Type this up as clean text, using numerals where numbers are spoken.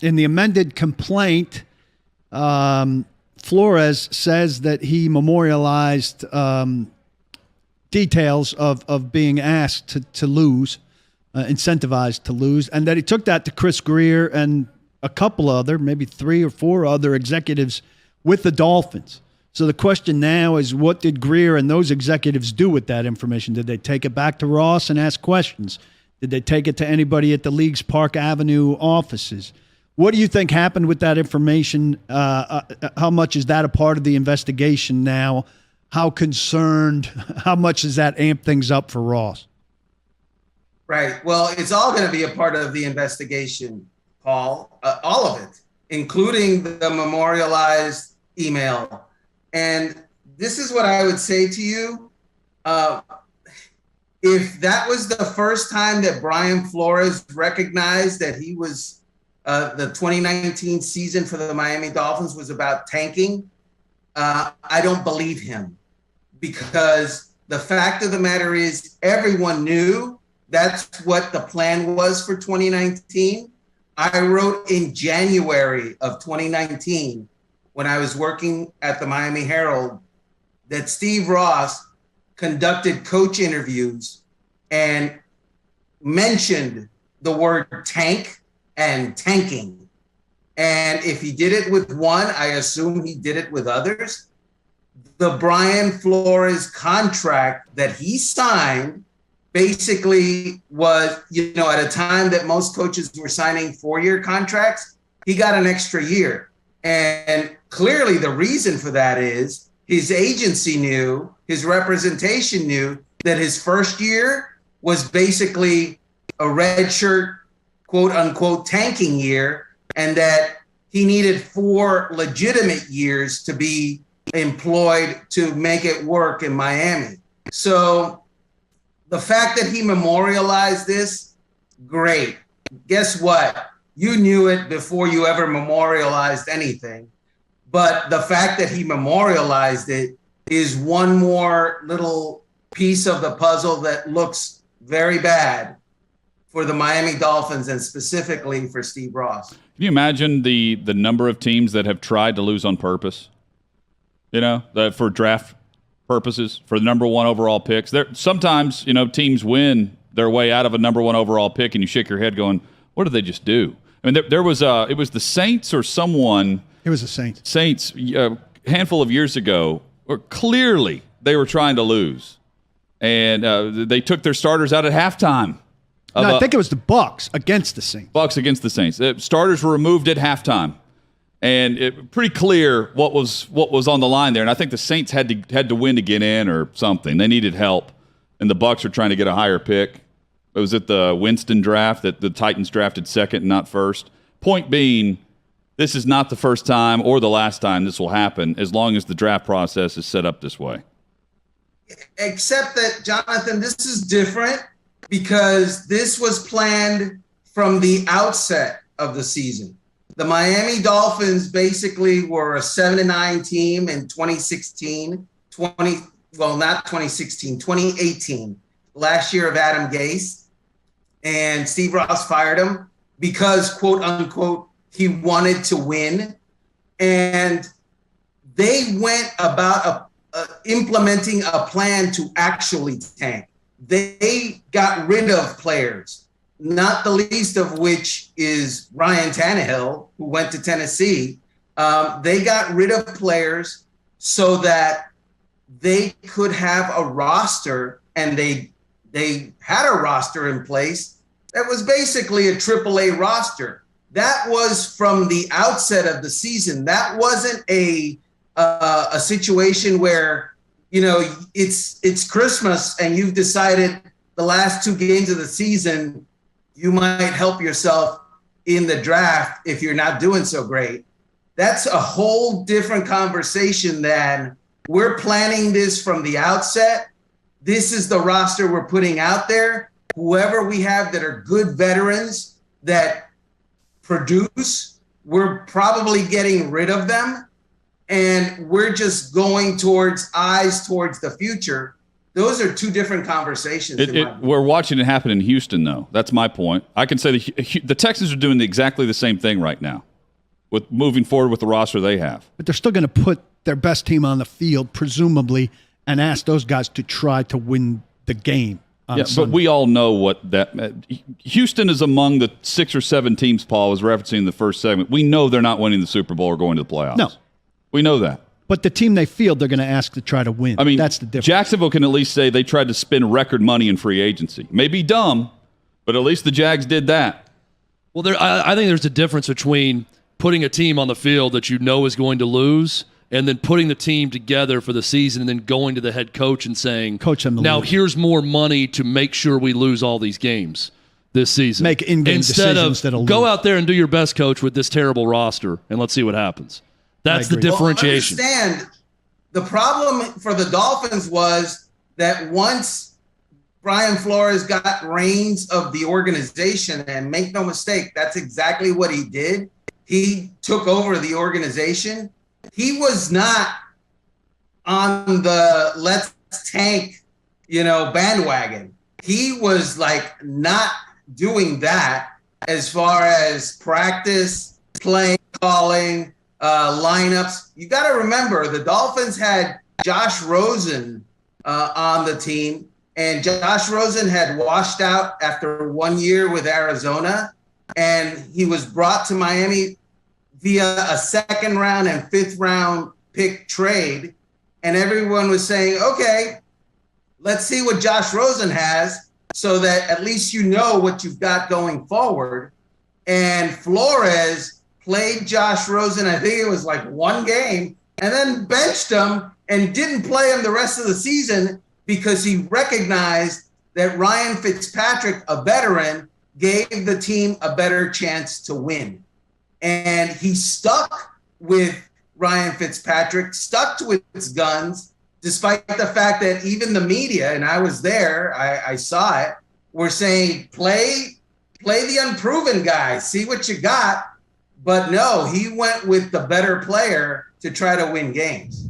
in the amended complaint, Flores says that he memorialized details of being asked to lose, incentivized to lose, and that he took that to Chris Greer and a couple other, maybe 3 or 4 other executives with the Dolphins. So the question now is, what did Greer and those executives do with that information? Did they take it back to Ross and ask questions? Did they take it to anybody at the league's Park Avenue offices? What do you think happened with that information? How much is that a part of the investigation now? How concerned, how much does that amp things up for Ross? Right. Well, it's all going to be a part of the investigation, Paul, all of it, including the memorialized email. And this is what I would say to you. If that was the first time that Brian Flores recognized that he was the 2019 season for the Miami Dolphins was about tanking, I don't believe him, because the fact of the matter is everyone knew that's what the plan was for 2019. I wrote in January of 2019, when I was working at the Miami Herald, that Steve Ross conducted coach interviews and mentioned the word tank and tanking. And if he did it with one, I assume he did it with others. The Brian Flores contract that he signed basically was, at a time that most coaches were signing 4-year contracts, he got an extra year. And clearly the reason for that is his agency knew, his representation knew that his first year was basically a red shirt, quote unquote, tanking year, and that he needed 4 legitimate years to be employed to make it work in Miami. So the fact that he memorialized this, great. Guess what? You knew it before you ever memorialized anything. But the fact that he memorialized it is one more little piece of the puzzle that looks very bad for the Miami Dolphins and specifically for Steve Ross. Can you imagine the number of teams that have tried to lose on purpose? For draft purposes, for the number 1 overall picks. Sometimes, teams win their way out of a number 1 overall pick, and you shake your head going, what did they just do? I mean, it was the Saints or someone. It was the Saints. Saints, a handful of years ago, or clearly they were trying to lose. And they took their starters out at halftime. I think it was the Bucs against the Saints. Bucs against the Saints. Starters were removed at halftime. And it pretty clear what was on the line there. And I think the Saints had to win to get in or something. They needed help. And the Bucs are trying to get a higher pick. It was at the Winston draft that the Titans drafted second and not first. Point being, this is not the first time or the last time this will happen as long as the draft process is set up this way. Except that, Jonathan, this is different because this was planned from the outset of the season. The Miami Dolphins basically were a 7-9 team in 2018, last year of Adam Gase. And Steve Ross fired him because, quote unquote, he wanted to win. And they went about implementing a plan to actually tank. They got rid of players, not the least of which is Ryan Tannehill, who went to Tennessee. They got rid of players so that they could have a roster, and they had a roster in place that was basically a AAA roster. That was from the outset of the season. That wasn't a situation where, it's Christmas and you've decided the last 2 games of the season, you might help yourself in the draft if you're not doing so great. That's a whole different conversation than we're planning this from the outset. This is the roster we're putting out there. Whoever we have that are good veterans that produce, we're probably getting rid of them. And we're just going towards the future. those are two different conversations. We're watching it happen in Houston, though. That's my point. I can say the Texans are doing exactly the same thing right now with moving forward with the roster they have. But they're still going to put their best team on the field, presumably, and ask those guys to try to win the game. But we all know what that Houston is among the 6 or 7 teams Paul was referencing in the first segment. We know they're not winning the Super Bowl or going to the playoffs. No. We know that. But the team they field, they're going to ask to try to win. I mean, that's the difference. Jacksonville can at least say they tried to spend record money in free agency. Maybe dumb, but at least the Jags did that. Well, I think there's a difference between putting a team on the field that you know is going to lose and then putting the team together for the season and then going to the head coach and saying, Coach them now lose. Here's more money to make sure we lose all these games this season. Make in-game decisions that'll go lose. out there and do your best, coach, with this terrible roster, and let's see what happens. That's the differentiation. Well, understand, the problem for the Dolphins was that once Brian Flores got reins of the organization, and make no mistake, that's exactly what he did. He took over the organization. He was not on the let's tank, bandwagon. He was like not doing that as far as practice, play calling, lineups. You got to remember the Dolphins had Josh Rosen on the team, and Josh Rosen had washed out after 1 year with Arizona, and he was brought to Miami via a 2nd round and 5th round pick trade. And everyone was saying, okay, let's see what Josh Rosen has so that at least you know what you've got going forward. And Flores played Josh Rosen, I think it was like 1 game, and then benched him and didn't play him the rest of the season because he recognized that Ryan Fitzpatrick, a veteran, gave the team a better chance to win. And he stuck with Ryan Fitzpatrick, stuck to his guns, despite the fact that even the media, and I was there, I saw it, were saying, play the unproven guy, see what you got. But no, he went with the better player to try to win games.